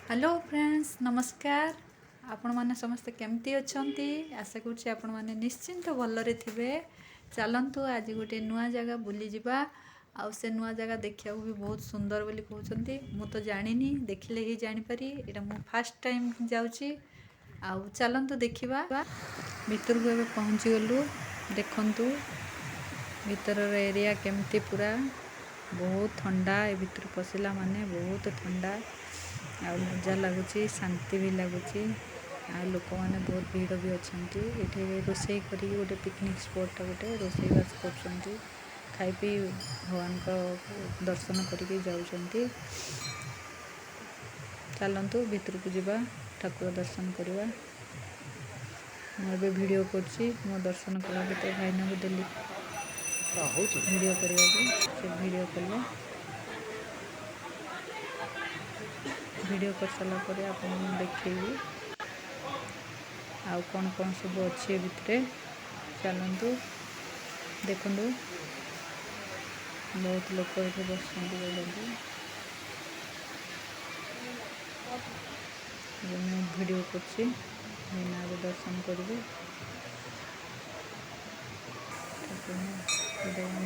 Hello friends नमस्कार। आपण माने समस्त केमती अछंती आशा करूची आपण माने निश्चिंत भलरे थिबे। चलंतु आज गोटे नुआ जगह बुली जिबा आउ से नुआ जगह देखिया भी बहुत सुंदर बोली कहउचंती। मु तो जानिनी देखिले ही जानि पारी एटा मु फर्स्ट टाइम जाउची। आउ चलंतु देखिबा। भीतर को एबे पहुंची गलु। देखंतु भीतर एरिया केमती पूरा बहुत ठंडा। ए भीतर पसिला माने बहुत ठंडा आ मजा लगुच शांति भी लगुच आ लोक मैंने बहुत भीड़ भी अच्छा ये रोषे करी गोटे पिकनिक स्पॉट गोटे रोषेईवास कर खाई पी भगवान को दर्शन करके जाऊँच। चलतु भीतर को जीवा ठाकुर दर्शन करवा। मुझे वीडियो करछि मो दर्शन कला भाईना को देली वीडियो करने से वीडियो कले वीडियो कर सारा पर आप देखेबी आउ कौन कौन सब अच्छे भितर। चलतु देखु बहुत लोग ये बस वीडियो कर दर्शन करी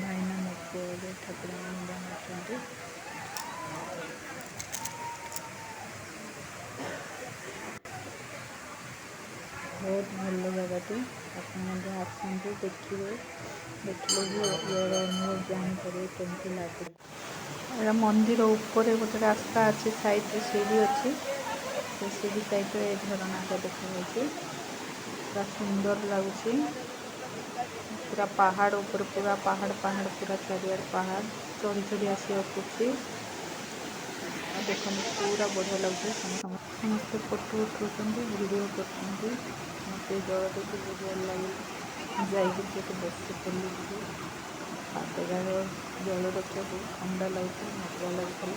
भाईना मो पुओ ठाकुर बाहर बहुत भल जगह आसतु देखिए देखिले भी यार अनुभव जापर कमी लगे। मंदिर ऊपर गोटे रास्ता अच्छे साइड रे सीढ़ी अच्छी से सीढ़ी साइड रे झरना को देखा पूरा सुंदर लगुच। पूरा पहाड़ ऊपर पूरा पहाड़ पहाड़ पूरा चारियार पहाड़ चढ़ी चढ़ी आसी आसूसी देख पूरा बढ़िया लगे। समस्त फोटो उठाऊँ वीडियो कर मत जल देखिए बढ़िया लगे जाइए बस पड़ी हाथ जगह जल देखिए बहुत ठंडा लगे मजा लगे।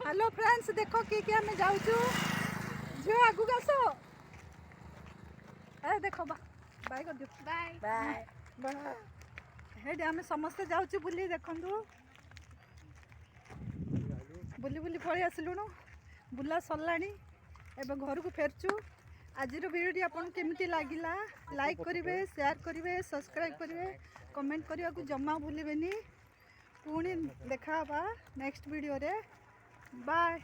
हेलो फ्रेंड्स देखो कि आम जाऊँ झील आगू आस देख बाय कर बाय बाय बाय आम समस्ते जाऊँ बुली देखु बुली बुली पलि आसलुणु बुला सरला एवं घर को फेरचु। आज वीडियो आपन केमिति लागिला लाइक करेंगे शेयर करेंगे सब्सक्राइब करेंगे कमेंट करने को जमा भूलें। पुणी देखा नेक्स्ट वीडियो रे बाय।